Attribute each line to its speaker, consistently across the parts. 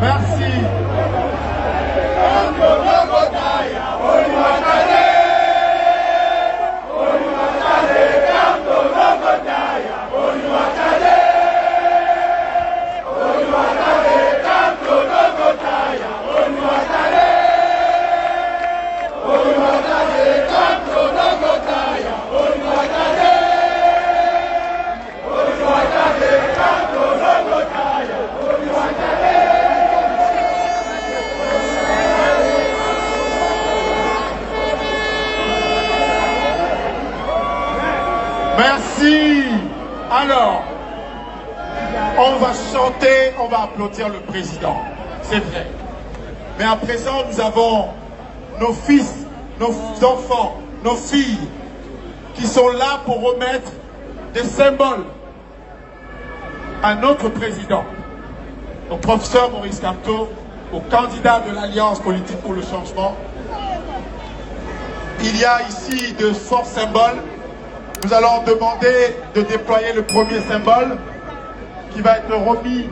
Speaker 1: Merci. Merci. Alors, on va chanter, on va applaudir le président. C'est vrai. Mais à présent, nous avons nos fils, nos enfants, nos filles qui sont là pour remettre des symboles à notre président, au professeur Maurice Kamto, au candidat de l'Alliance politique pour le changement. Il y a ici de forts symboles. Nous allons demander de déployer le premier symbole qui va être remis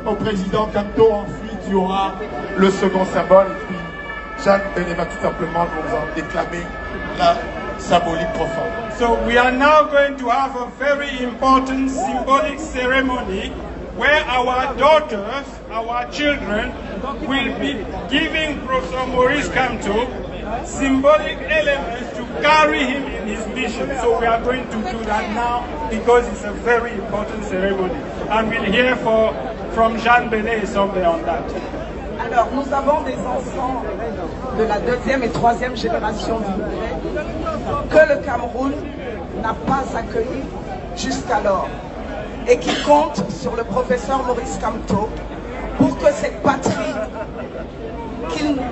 Speaker 1: au président Kamto. Ensuite, il y aura le second symbole. Et puis, Jeanne Benet va tout simplement nous en déclamer la symbolique profonde.
Speaker 2: So we are now going to have a very important symbolic ceremony where our daughters, our children, will be giving Professor Maurice Kamto symbolic elements to carry him in his mission. So we are going to do that now because it's a very important ceremony. And we'll hear from Jeanne Benet somewhere on that.
Speaker 3: Alors, nous avons des enfants de la deuxième et troisième génération d'immigrés que le Cameroun n'a pas accueillis jusqu'alors et qui comptent sur le professeur Maurice Kamto pour que cette patrie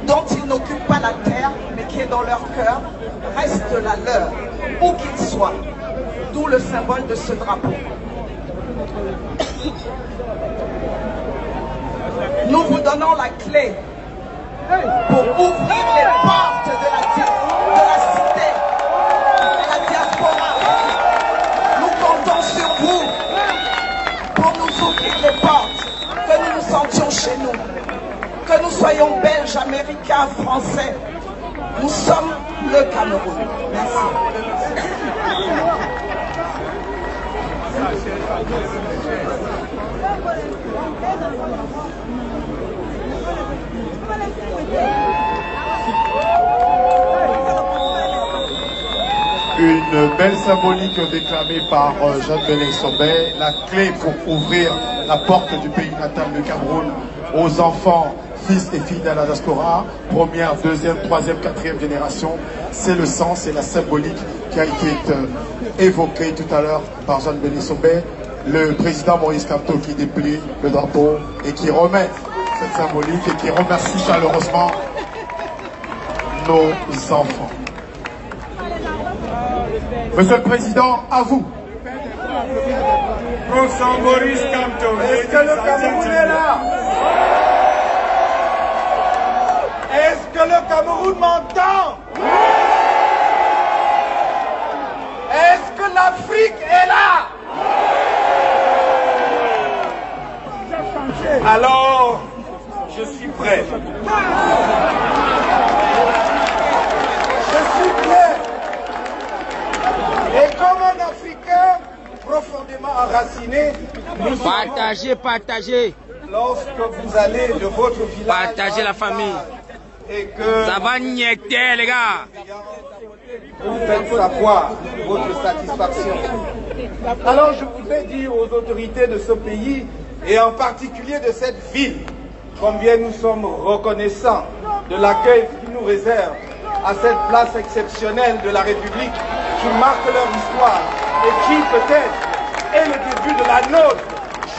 Speaker 3: dont ils n'occupent pas la terre, mais qui est dans leur cœur, reste la leur, où qu'ils soient. D'où le symbole de ce drapeau. Nous vous donnons la clé pour ouvrir les portes de la cité, de la diaspora. Nous comptons sur vous pour nous ouvrir les portes, que nous nous sentions chez nous. Que nous soyons belges, américains, français, nous sommes le Cameroun. Merci.
Speaker 1: Une belle symbolique déclamée par Jeanne Benet-Sommet, la clé pour ouvrir la porte du pays natal du Cameroun aux enfants, fils et filles de la diaspora, première, deuxième, troisième, quatrième génération. C'est le sens et la symbolique qui a été évoquée tout à l'heure par Jeanne Benet-Sommet. Le président Maurice Kamto qui déplie le drapeau et qui remet cette symbolique et qui remercie chaleureusement nos enfants. Monsieur le Président, à vous.
Speaker 2: Professeur Maurice Kamto.
Speaker 4: Est-ce que le Cameroun est là? Est-ce que le Cameroun m'entend? Est-ce que l'Afrique est là? Alors, je suis prêt. Je suis prêt. Et comme un Africain profondément enraciné,
Speaker 5: partagez.
Speaker 4: Lorsque vous allez de votre village,
Speaker 5: Partagez la famille.
Speaker 4: Et que
Speaker 5: ça va niquer, les gars.
Speaker 4: Vous faites savoir votre satisfaction. Alors je voudrais dire aux autorités de ce pays, et en particulier de cette ville, combien nous sommes reconnaissants de l'accueil qu'ils nous réservent à cette place exceptionnelle de la République qui marque leur histoire et qui peut-être est le début de la nôtre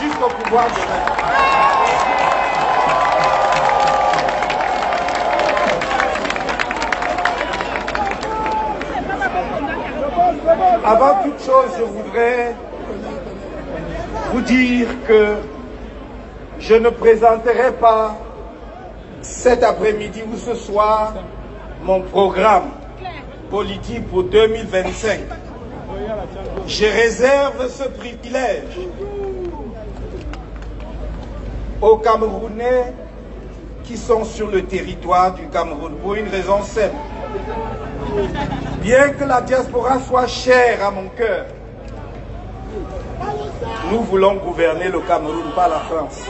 Speaker 4: jusqu'au pouvoir demain. Avant toute chose, je voudrais vous dire que je ne présenterai pas cet après-midi ou ce soir mon programme politique pour 2025. Je réserve ce privilège aux Camerounais qui sont sur le territoire du Cameroun pour une raison simple. Bien que la diaspora soit chère à mon cœur, nous voulons gouverner le Cameroun, pas la France.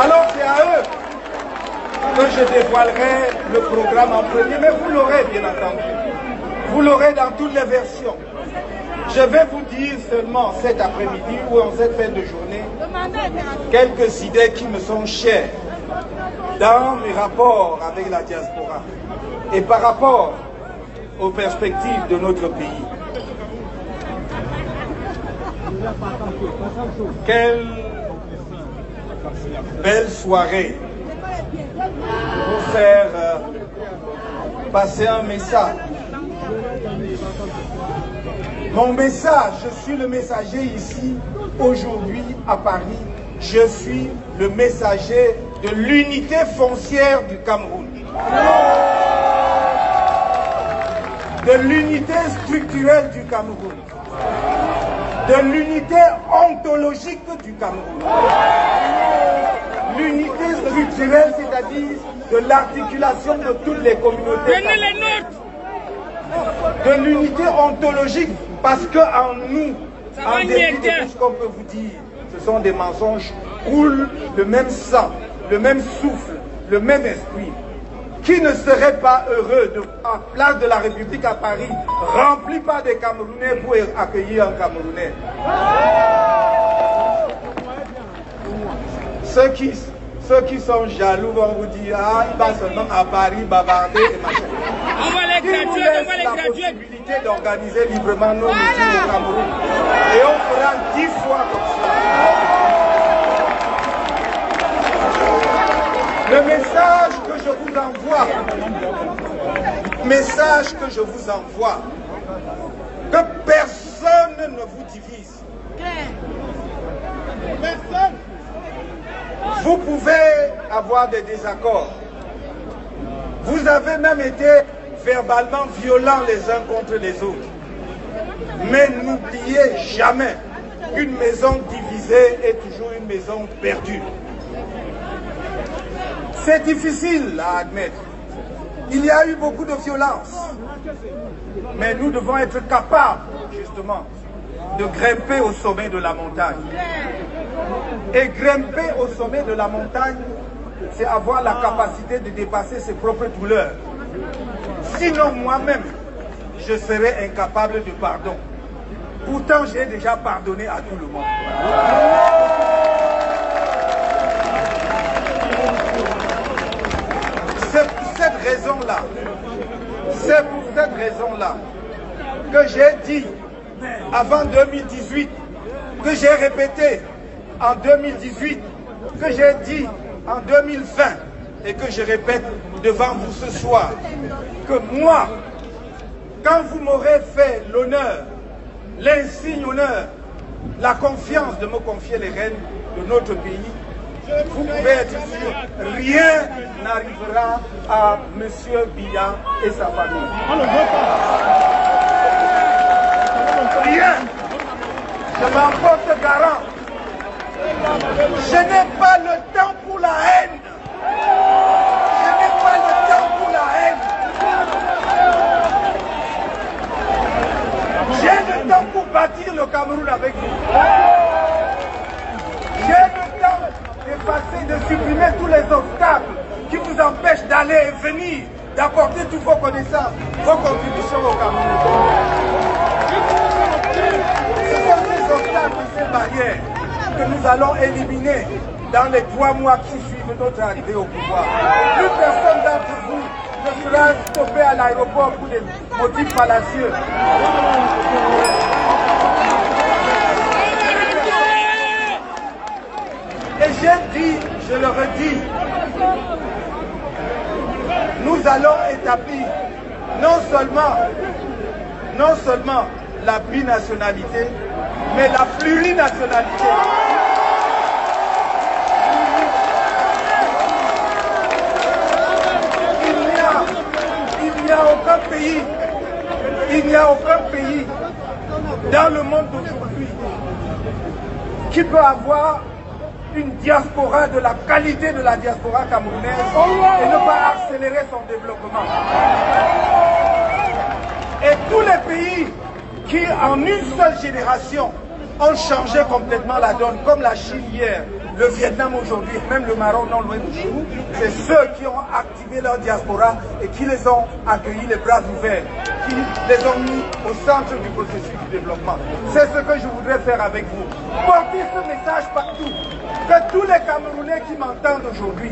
Speaker 4: Alors c'est à eux que je dévoilerai le programme en premier, mais vous l'aurez bien entendu. Vous l'aurez dans toutes les versions. Je vais vous dire seulement cet après-midi ou en cette fin de journée quelques idées qui me sont chères dans mes rapports avec la diaspora et par rapport aux perspectives de notre pays. Quelle belle soirée pour faire passer un message. Mon message, je suis le messager ici, aujourd'hui à Paris, je suis le messager de l'unité foncière du Cameroun. De l'unité structurelle du Cameroun. De l'unité ontologique du Cameroun. L'unité structurelle, c'est-à-dire de l'articulation de toutes les communautés. De l'unité ontologique, parce qu'en nous, en dépit de tout ce qu'on peut vous dire, ce sont des mensonges, coulent le même sang, le même souffle, le même esprit. Qui ne serait pas heureux de, en place de la République à Paris, rempli par des Camerounais pour accueillir un Camerounais? Ceux qui sont jaloux vont vous dire, ah, il va seulement à Paris bavarder et machin.
Speaker 5: On va les graduer, on va les
Speaker 4: la possibilité d'organiser librement nos meetings au Cameroun. Et on fera 10 fois comme ça. Le message que je vous envoie, que personne ne vous divise. Vous pouvez avoir des désaccords. Vous avez même été verbalement violents les uns contre les autres. Mais n'oubliez jamais qu'une maison divisée est toujours une maison perdue. C'est difficile à admettre. Il y a eu beaucoup de violence. Mais nous devons être capables, justement, de grimper au sommet de la montagne. Et grimper au sommet de la montagne, c'est avoir la capacité de dépasser ses propres douleurs. Sinon, moi-même, je serais incapable de pardon. Pourtant, j'ai déjà pardonné à tout le monde. C'est pour cette raison-là que j'ai dit avant 2018, que j'ai répété en 2018, que j'ai dit en 2020 et que je répète devant vous ce soir, que moi, quand vous m'aurez fait l'honneur, l'insigne honneur, la confiance de me confier les rênes de notre pays, vous pouvez être sûr, rien n'arrivera à M. Biya et sa famille. Rien. Je m'en porte garant. Je n'ai pas le temps pour la haine. Je n'ai pas le temps pour la haine. J'ai le temps pour bâtir le Cameroun avec vous. J'ai le temps d'effacer, de supprimer tous les obstacles qui vous empêchent d'aller et venir, d'apporter toutes vos connaissances, vos contributions au Cameroun. Ce sont ces obstacles, ces barrières que nous allons éliminer dans les 3 mois qui suivent notre arrivée au pouvoir. Plus personne d'entre vous ne sera stoppé à l'aéroport pour des motifs fallacieux. Et j'ai dit, je le redis, nous allons établir non seulement la binationalité, mais la plurinationalité. Il n'y a aucun pays dans le monde d'aujourd'hui qui peut avoir une diaspora de la qualité de la diaspora camerounaise et ne pas accélérer son développement. Et tous les pays qui, en une seule génération, ont changé complètement la donne, comme la Chine hier, le Vietnam aujourd'hui, même le Maroc non loin de chez nous, c'est ceux qui ont activé leur diaspora et qui les ont accueillis les bras ouverts, qui les ont mis au centre du processus du développement. C'est ce que je voudrais faire avec vous. Portez ce message partout, que tous les Camerounais qui m'entendent aujourd'hui,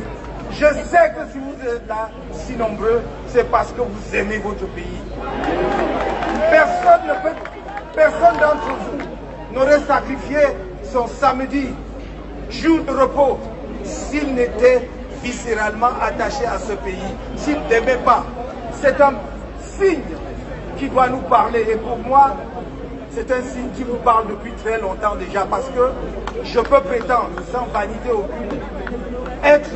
Speaker 4: je sais que si vous êtes là, si nombreux, c'est parce que vous aimez votre pays. Personne d'entre vous n'aurait sacrifié son samedi, jour de repos, s'il n'était viscéralement attaché à ce pays, s'il n'aimait pas. C'est un signe qui doit nous parler. Et pour moi, c'est un signe qui nous parle depuis très longtemps déjà, parce que je peux prétendre, sans vanité aucune, être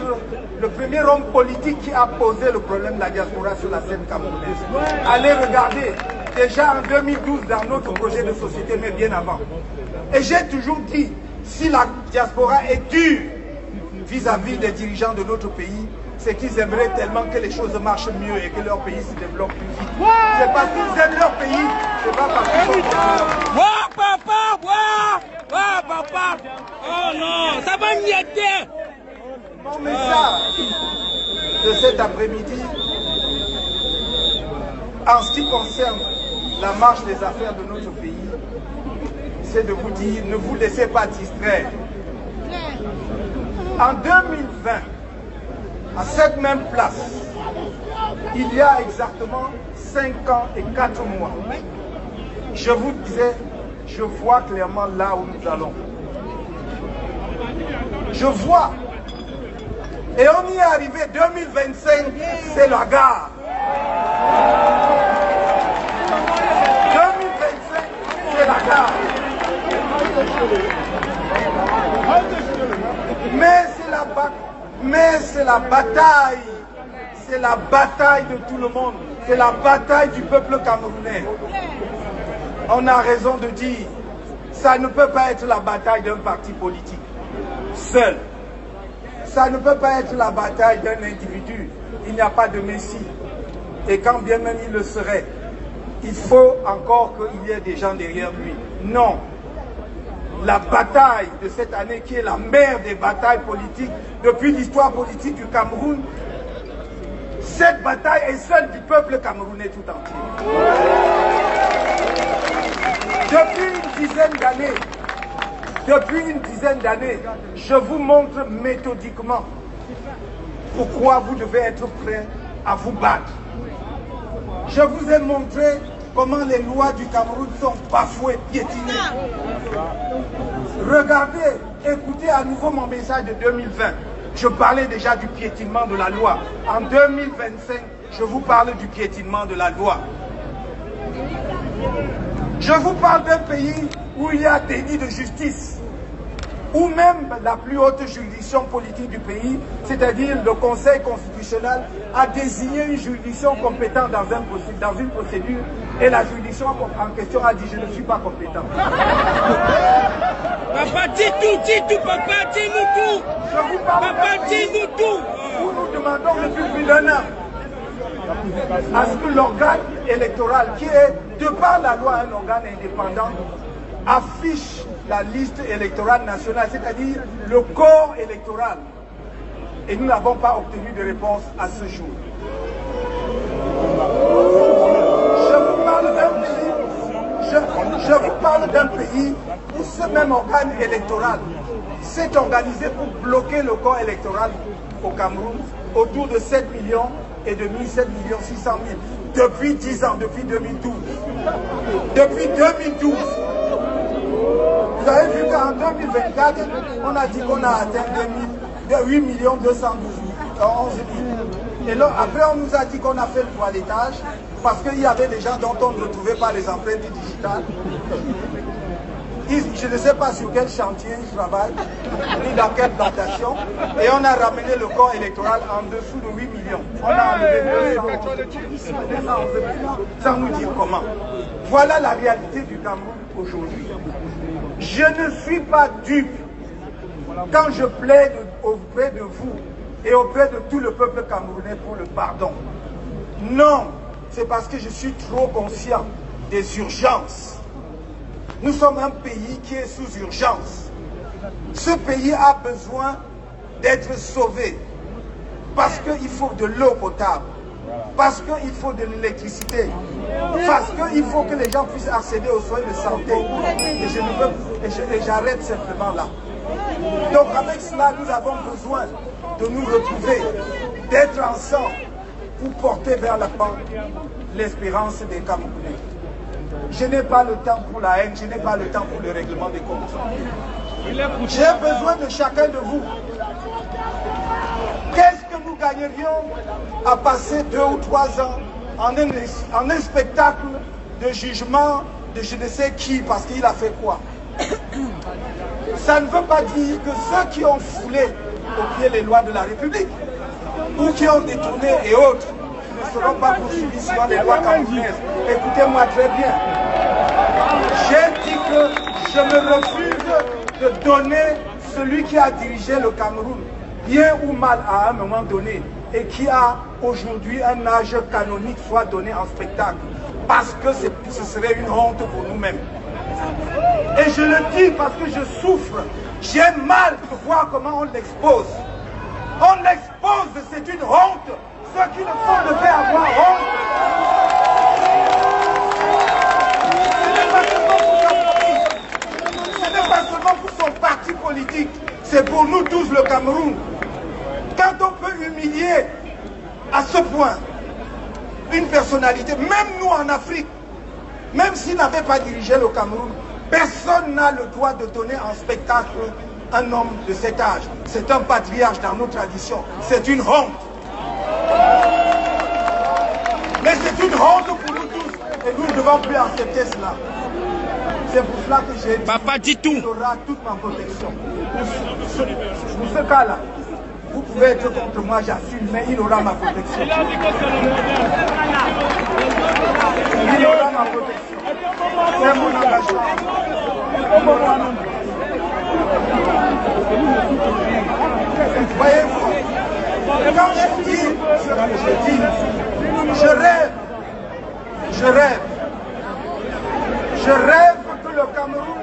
Speaker 4: le premier homme politique qui a posé le problème de la diaspora sur la scène camerounaise. Allez regarder, déjà en 2012 dans notre projet de société, mais bien avant. Et j'ai toujours dit, si la diaspora est dure vis-à-vis des dirigeants de notre pays, c'est qu'ils aimeraient tellement que les choses marchent mieux et que leur pays se développe plus vite. C'est parce qu'ils aiment leur pays, c'est pas parce qu'ils sont...
Speaker 5: Ouah, papa, ouah, papa. Oh non, ça va mietter.
Speaker 4: Mon message de cet après-midi, en ce qui concerne la marche des affaires de notre pays, c'est de vous dire, ne vous laissez pas distraire. En 2020, à cette même place, il y a exactement 5 ans et 4 mois, je vous disais, je vois clairement là où nous allons. Je vois. Et on y est arrivé, 2025, c'est la gare. 2025, c'est la gare. Mais c'est la bataille. C'est la bataille de tout le monde. C'est la bataille du peuple camerounais. On a raison de dire, ça ne peut pas être la bataille d'un parti politique seul. Ça ne peut pas être la bataille d'un individu. Il n'y a pas de messie. Et quand bien même il le serait, il faut encore qu'il y ait des gens derrière lui. Non. La bataille de cette année, qui est la mère des batailles politiques depuis l'histoire politique du Cameroun, cette bataille est celle du peuple camerounais tout entier. Depuis une dizaine d'années, je vous montre méthodiquement pourquoi vous devez être prêts à vous battre. Je vous ai montré comment les lois du Cameroun sont bafouées, piétinées. Regardez, écoutez à nouveau mon message de 2020. Je parlais déjà du piétinement de la loi. En 2025, je vous parle du piétinement de la loi. Je vous parle d'un pays où il y a déni de justice, où même la plus haute juridiction politique du pays, c'est-à-dire le Conseil constitutionnel, a désigné une juridiction compétente dans une procédure, et la juridiction en question a dit « je ne suis pas compétent ».
Speaker 5: Papa, dis tout, papa, dis-nous tout.
Speaker 4: Je vous parle
Speaker 5: Papa, dis-nous tout.
Speaker 4: où nous demandons depuis plus d'un an à ce que l'organe électoral, qui est, de par la loi, un organe indépendant, affiche la liste électorale nationale, c'est-à-dire le corps électoral. Et nous n'avons pas obtenu de réponse à ce jour. Je vous parle d'un pays où ce même organe électoral s'est organisé pour bloquer le corps électoral au Cameroun autour de 7 millions et demi, 7 600 000 depuis 10 ans, depuis 2012. Depuis 2012. Vous avez vu qu'en 2024, on a dit qu'on a atteint 8 211 000. Et là, après, on nous a dit qu'on a fait le toilettage parce qu'il y avait des gens dont on ne retrouvait pas les empreintes digitales. Je ne sais pas sur quel chantier ils travaillent, ni dans quelle plantation. Et on a ramené le corps électoral en dessous de 8 millions. On a enlevé 211 millions, sans nous dire comment. Voilà la réalité du Cameroun aujourd'hui. Je ne suis pas dupe quand je plaide auprès de vous et auprès de tout le peuple camerounais pour le pardon. Non, c'est parce que je suis trop conscient des urgences. Nous sommes un pays qui est sous urgence. Ce pays a besoin d'être sauvé parce qu'il faut de l'eau potable, parce qu'il faut de l'électricité, parce qu'il faut que les gens puissent accéder aux soins de santé. Et j'arrête simplement là. Donc avec cela, nous avons besoin de nous retrouver, d'être ensemble pour porter vers la pente l'espérance des Camerounais. Je n'ai pas le temps pour la haine, je n'ai pas le temps pour le règlement des comptes. J'ai besoin de chacun de vous. Qu'est-ce que nous gagnerions à passer 2 ou 3 ans en un spectacle de jugement de je ne sais qui parce qu'il a fait quoi? Ça ne veut pas dire que ceux qui ont foulé au pied les lois de la République ou qui ont détourné et autres ne seront pas poursuivis selon les lois camerounaises. Écoutez-moi très bien. J'ai dit que je me refuse de donner celui qui a dirigé le Cameroun, bien ou mal à un moment donné, et qui a aujourd'hui un âge canonique soit donné en spectacle, parce que ce serait une honte pour nous-mêmes. Et je le dis parce que je souffre, j'ai mal de voir comment on l'expose. On l'expose, c'est une honte. Ceux qui le font devaient avoir honte. Ce n'est pas seulement pour son parti politique, c'est pour nous tous le Cameroun. Quand on peut humilier à ce point une personnalité, même nous en Afrique, même s'il n'avait pas dirigé le Cameroun, personne n'a le droit de donner en spectacle un homme de cet âge. C'est un patriarche dans nos traditions. C'est une honte. Mais c'est une honte pour nous tous. Et nous ne devons plus accepter cela. C'est pour cela que j'ai dit
Speaker 5: Papa dit tout.
Speaker 4: qu'il aura toute ma protection. Pour ce cas-là, vous pouvez être contre moi, j'assume, mais il aura ma protection. Il aura ma protection. C'est mon engagement. Voyez-vous, quand je dis ce que je dis, je rêve que le Cameroun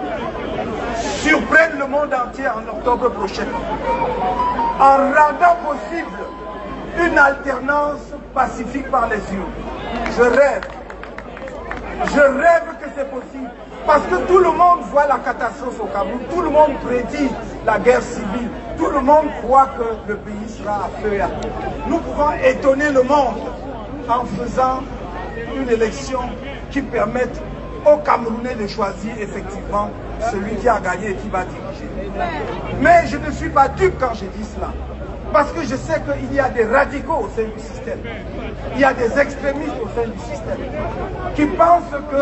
Speaker 4: surprenne le monde entier en octobre prochain, en rendant possible une alternance pacifique par les urnes. Je rêve que c'est possible, parce que tout le monde voit la catastrophe au Cameroun, tout le monde prédit la guerre civile, tout le monde croit que le pays sera à feu et à feu. Nous pouvons étonner le monde en faisant une élection qui permette aux Camerounais de choisir effectivement celui qui a gagné et qui va diriger. Mais je ne suis pas dupe quand je dis cela, parce que je sais qu'il y a des radicaux au sein du système, il y a des extrémistes au sein du système qui pensent que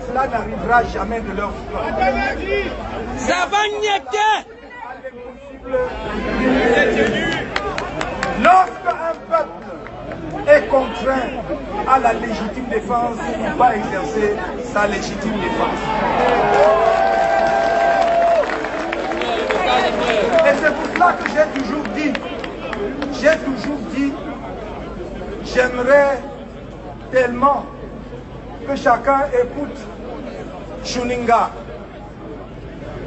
Speaker 4: cela n'arrivera jamais de leur vie.
Speaker 5: Ça va niéter.
Speaker 4: Lorsque un peuple est contraint à la légitime défense, il ne peut pas exercer sa légitime défense. Et c'est pour cela que j'ai toujours dit, j'aimerais tellement que chacun écoute Chuninga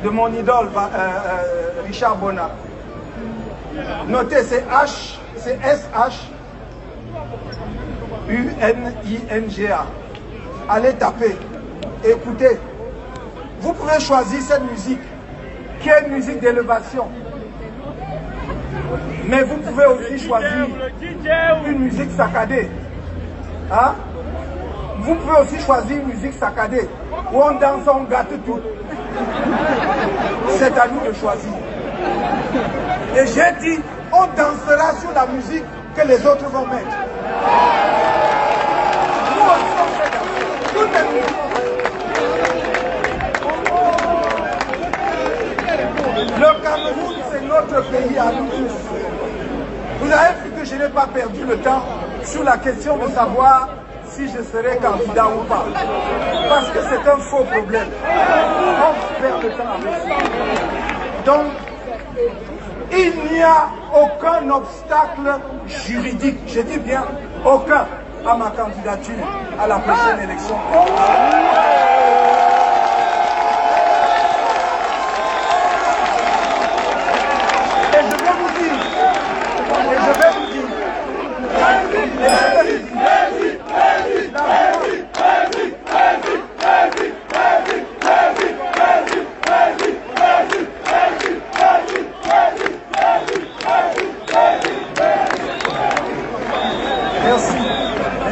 Speaker 4: de mon idole Richard Bona. Notez, c'est S-H-U-N-I-N-G-A. Allez taper, écoutez. Vous pouvez choisir cette musique, qui est une musique d'élévation. Mais vous pouvez aussi choisir une musique saccadée. Hein? Vous pouvez aussi choisir une musique saccadée, où on danse, on gâte tout. C'est à nous de choisir. Et j'ai dit, on dansera sur la musique que les autres vont mettre. Nous aussi, on fait danser. Tout est nous. Le Cameroun, c'est notre pays à nous tous. Vous avez vu que je n'ai pas perdu le temps sur la question de savoir si je serai candidat ou pas. Parce que c'est un faux problème. On perd le temps avec ça. Donc, il n'y a aucun obstacle juridique, je dis bien aucun, à ma candidature à la prochaine élection. Et je vais vous dire,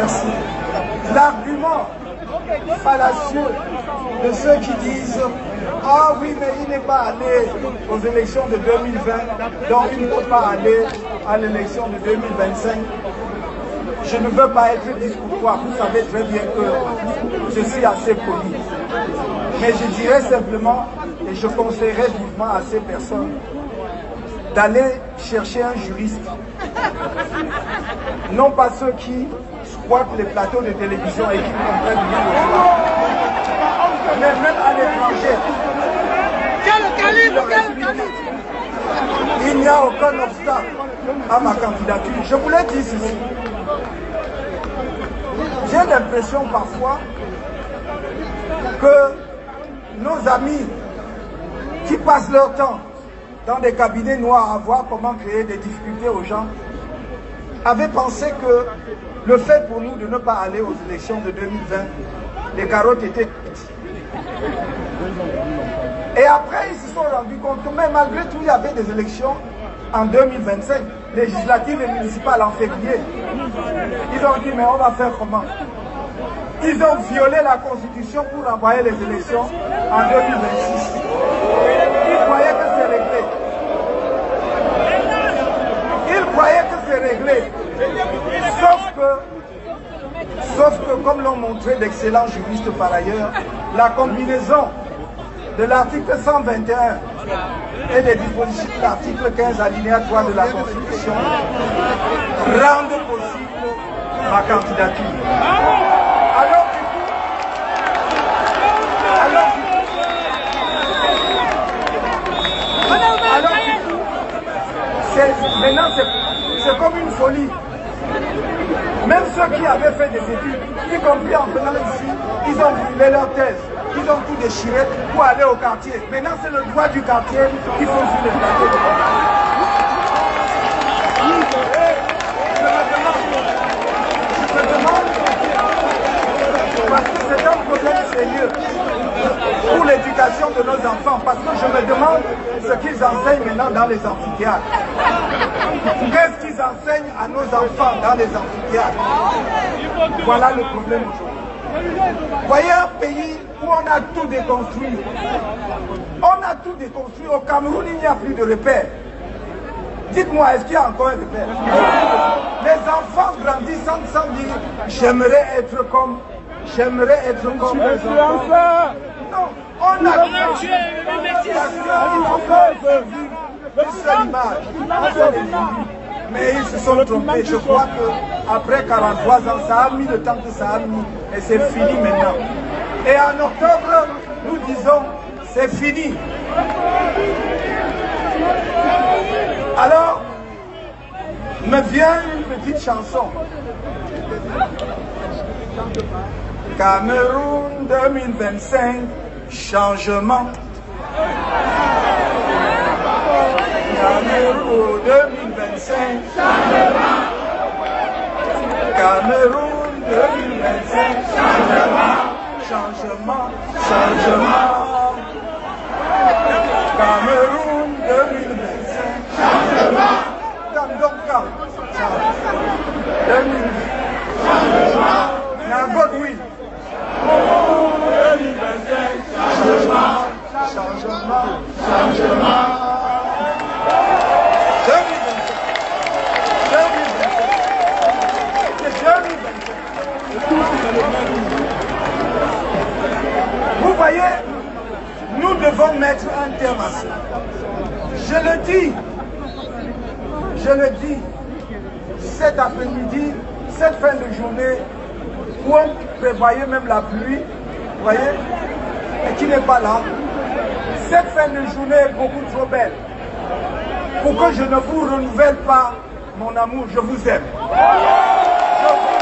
Speaker 4: merci. L'argument fallacieux de ceux qui disent « Ah oui, mais il n'est pas allé aux élections de 2020, donc il ne peut pas aller à l'élection de 2025 ». Je ne veux pas être discourtois, vous savez très bien que je suis assez poli. Mais je dirais simplement, et je conseillerais vivement à ces personnes, d'aller chercher un juriste. Non pas ceux qui squattent les plateaux de télévision et qui comprennent bien le droit. Mais même à l'étranger. Il n'y a aucun obstacle à ma candidature. Je vous l'ai dit ceci. J'ai l'impression parfois que nos amis qui passent leur temps dans des cabinets noirs à voir comment créer des difficultés aux gens avaient pensé que le fait pour nous de ne pas aller aux élections de 2020, les carottes étaient cuites. Et après, ils se sont rendus compte que même malgré tout, il y avait des élections en 2025, législatives et municipales en février. Ils ont dit, mais on va faire comment? Ils ont violé la Constitution pour envoyer les élections en 2026. Ils croyaient que c'est réglé. Ils croyaient que c'est réglé. Sauf que, comme l'ont montré d'excellents juristes par ailleurs, la combinaison de l'article 121 et des dispositions de l'article 15 alinéa 3 de la Constitution rendent possible ma candidature. Alors maintenant c'est comme une folie. Même ceux qui avaient fait des études, y compris en venant ici, ils ont brûlé leur thèse, ils ont tout déchiré pour aller au quartier. Maintenant c'est le droit du quartier qu'il faut sur les plateaux. Je me demande, parce que c'est un problème sérieux pour l'éducation de nos enfants, parce que je me demande ce qu'ils enseignent maintenant dans les amphithéâtres. Qu'est-ce qu'ils enseignent à nos enfants dans les amphithéâtres? Voilà le problème aujourd'hui. Voyez un pays où on a tout déconstruit. On a tout déconstruit. Au Cameroun, il n'y a plus de repères. Dites-moi, est-ce qu'il y a encore un repère? Les enfants grandissent sans dire « j'aimerais être comme les enfants ». Non, on a tué. Mais ils se sont trompés. Je crois qu'après 43 ans, ça a mis le temps que ça a mis. Et c'est fini maintenant. Et en octobre, nous disons, c'est fini. Alors, me vient une petite chanson. Cameroun 2025, changement. Cameroun 2025, changement. Cameroun 2025, changement. Changement, changement. Cameroun 2025, changement. Tandoka, changement. 2025, changement. Nagodwi. 2025, changement. Changement, changement. 2025. Vous voyez, nous devons mettre un terme à ça. Je le dis, cet après-midi, cette fin de journée, où on prévoyait même la pluie, vous voyez, et qui n'est pas là, cette fin de journée est beaucoup trop belle pour que je ne vous renouvelle pas mon amour. Je vous aime. Je vous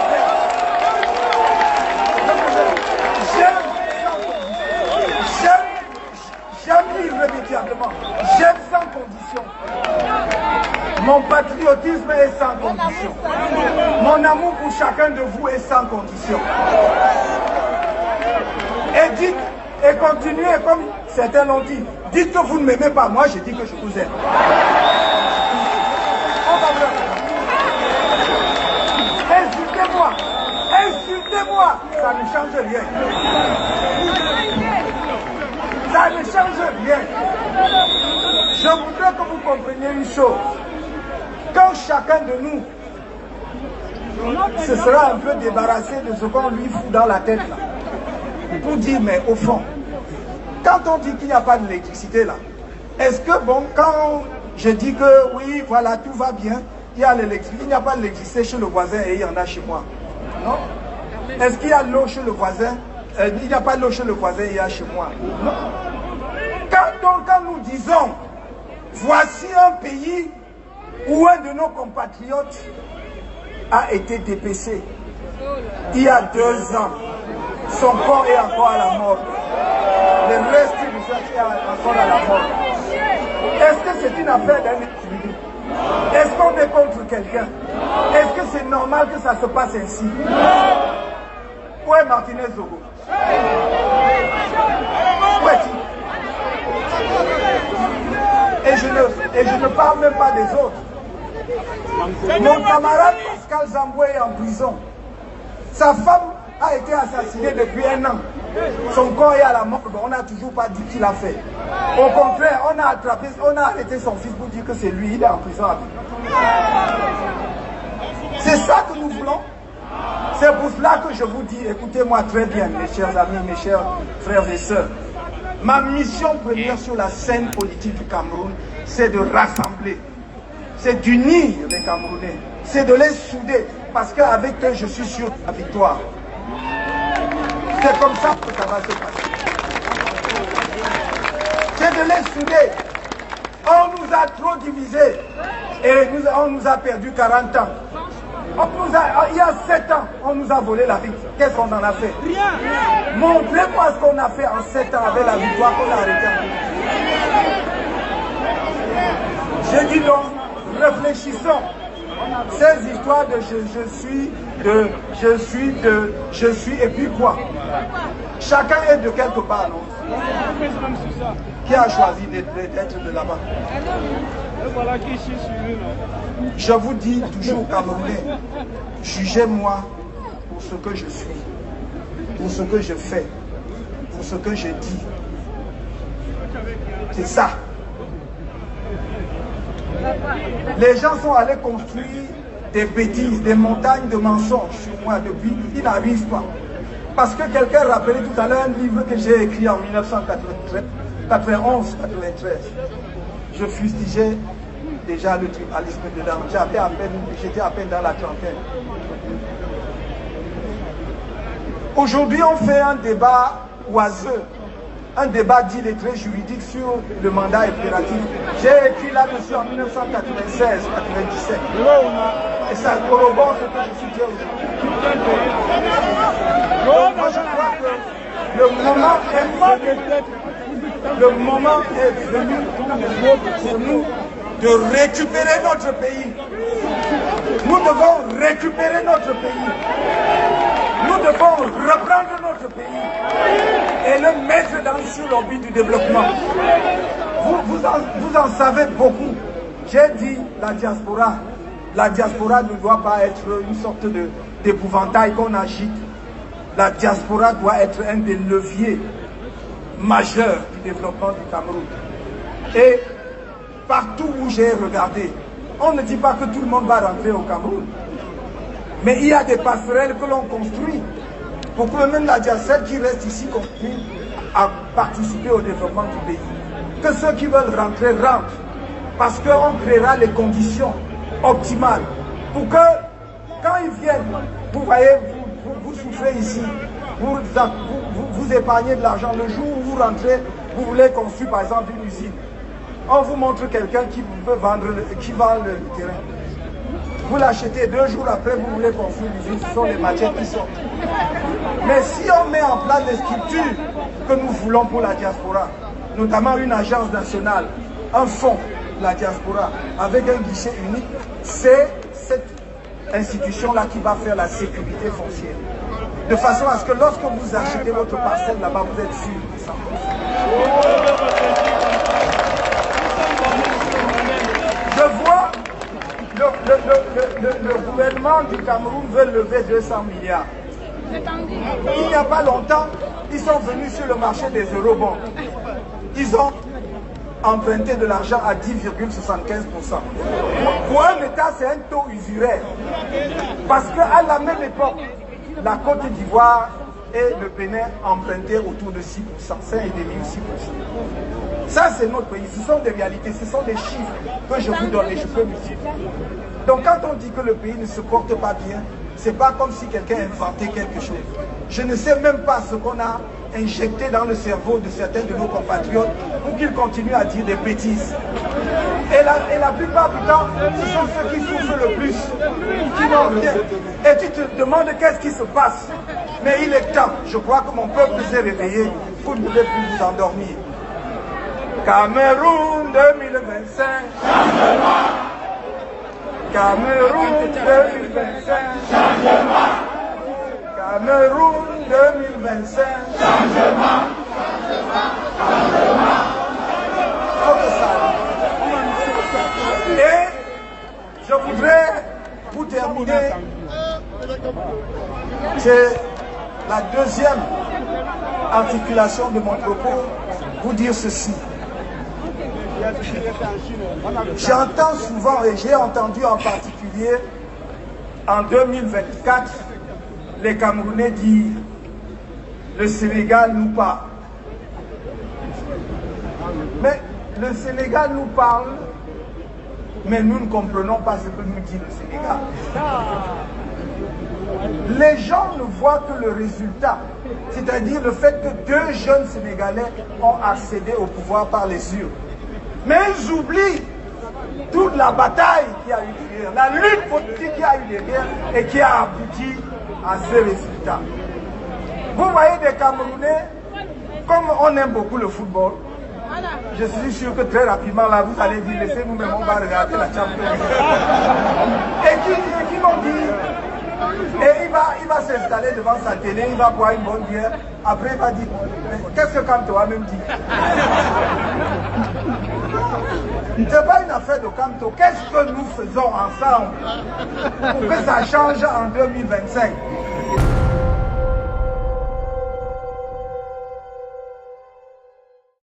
Speaker 4: aime. J'aime irrémédiablement. J'aime sans condition. Mon patriotisme est sans condition. Mon amour pour chacun de vous est sans condition. Et dites, et continuez comme certains l'ont dit. Dites que vous ne m'aimez pas. Moi, je dis que je vous aime. Insultez-moi. Insultez-moi. Ça ne change rien. Ça ne change rien. Je voudrais que vous compreniez une chose. Quand chacun de nous se sera un peu débarrassé de ce qu'on lui fout dans la tête là, pour dire, mais au fond, quand on dit qu'il n'y a pas d'électricité là, est-ce que bon, quand je dis que oui, voilà, tout va bien, il y a l'électricité, il n'y a pas d'électricité chez le voisin et il y en a chez moi? Non? Est-ce qu'il y a l'eau chez le voisin? Il n'y a pas l'eau chez le voisin, il y a chez moi? Non? Quand nous disons, voici un pays où un de nos compatriotes a été dépecé il y a 2 ans, son corps est encore à la mort. Le reste du sang est encore à la mort. Est-ce que c'est une affaire d'un individu? Est-ce qu'on est contre quelqu'un? Est-ce que c'est normal que ça se passe ainsi? Où est Martinez Zogo? Où est-il? Et je ne parle même pas des autres. Mon camarade Pascal Zamboué est en prison. Sa femme a été assassinée depuis 1 an. Son corps est à la mort. On n'a toujours pas dit qu'il a fait. Au contraire, on a arrêté son fils pour dire que c'est lui. Il est en prison à vie. C'est ça que nous voulons. C'est pour cela que je vous dis, écoutez-moi très bien, mes chers amis, mes chers frères et sœurs. Ma mission première sur la scène politique du Cameroun, c'est de rassembler, c'est d'unir les Camerounais, c'est de les souder, parce qu'avec eux, je suis sûr de la victoire. C'est comme ça que ça va se passer. C'est de les souder. On nous a trop divisés et on nous a perdu 40 ans. Il y a 7 ans, on nous a volé la vie. Qu'est-ce qu'on en a fait? Rien. Montrez-moi ce qu'on a fait en 7 ans avec la victoire qu'on a arrêtée. Je dis donc, réfléchissons. Ces histoires de je suis, et puis quoi? Chacun est de quelque part, non? Qui a choisi d'être de là-bas? Je vous dis toujours, Camerounais, jugez-moi pour ce que je suis, pour ce que je fais, pour ce que je dis. C'est ça. Les gens sont allés construire des bêtises, des montagnes de mensonges sur moi depuis, ils n'arrivent pas. Parce que quelqu'un rappelait tout à l'heure un livre que j'ai écrit en 1991-93. Je fustigeais déjà le tribalisme dedans. J'étais à peine dans la trentaine. Aujourd'hui, on fait un débat oiseux, un débat d'illettrés juridique sur le mandat impératif. J'ai écrit là-dessus en 1996-97. Et ça corrobore ce que je suis dit aujourd'hui. Donc moi je crois que le moment est venu pour nous de récupérer notre pays. Nous devons récupérer notre pays. Nous devons reprendre notre pays et le mettre sur l'orbite du développement. Vous en savez beaucoup. J'ai dit la diaspora. La diaspora ne doit pas être une sorte d'épouvantail qu'on agite. La diaspora doit être un des leviers majeurs du développement du Cameroun. Et partout où j'ai regardé, on ne dit pas que tout le monde va rentrer au Cameroun. Mais il y a des passerelles que l'on construit pour que même la diaspora qui reste ici continue à participer au développement du pays. Que ceux qui veulent rentrer rentrent. Parce qu'on créera les conditions optimales pour que quand ils viennent, vous voyez, vous souffrez ici, vous épargnez de l'argent. Le jour où vous rentrez, Vous voulez construire par exemple une usine. On vous montre quelqu'un qui veut vend le terrain. Vous l'achetez 2 jours après, vous voulez construire l'usine, ce sont les matières qui sortent. Mais si on met en place des structures que nous voulons pour la diaspora, notamment une agence nationale, un fonds de la diaspora, avec un guichet unique, c'est cette institution-là qui va faire la sécurité foncière. De façon à ce que lorsque vous achetez votre parcelle là-bas, vous êtes sûr de ça. Je vois le gouvernement du Cameroun veut lever 200 milliards. Il n'y a pas longtemps, ils sont venus sur le marché des eurobonds. Ils ont emprunté de l'argent à 10,75%. Pour un État, c'est un taux usuraire. Parce qu'à la même époque, la Côte d'Ivoire et le Bénin empruntaient autour de 6%, 5,5 ou 6%. Ça, c'est notre pays. Ce sont des réalités, ce sont des chiffres que je vous donne et je peux multiplier. Donc, quand on dit que le pays ne se porte pas bien, c'est pas comme si quelqu'un inventait quelque chose. Je ne sais même pas ce qu'on a injecté dans le cerveau de certains de nos compatriotes pour qu'ils continuent à dire des bêtises. Et la plupart du temps, ce sont ceux qui souffrent le plus, qui n'ont rien. Et tu te demandes qu'est-ce qui se passe. Mais il est temps. Je crois que mon peuple s'est réveillé. Vous ne devez plus vous endormir. Cameroun 2025. Cameroun 2025. Cameroun 2025. Et je voudrais vous terminer. C'est la deuxième articulation de mon propos. Vous dire ceci. J'entends souvent et j'ai entendu en particulier en 2024 les Camerounais dire le Sénégal nous parle. Mais le Sénégal nous parle, mais nous ne comprenons pas ce que nous dit le Sénégal. Les gens ne voient que le résultat, c'est-à-dire le fait que 2 jeunes Sénégalais ont accédé au pouvoir par les urnes. Mais ils oublient toute la bataille qui a eu derrière, la lutte politique qui a eu derrière et qui a abouti à ces résultats. Vous voyez des Camerounais, comme on aime beaucoup le football, je suis sûr que très rapidement là vous allez dire laissez-nous même on va regarder la Champions League. Et qui vont dire, et il va s'installer devant sa télé, il va boire une bonne bière, après il va dire qu'est-ce que Kamto a même dit? C'est pas une affaire de Kamto. Qu'est-ce que nous faisons ensemble pour que ça change en 2025?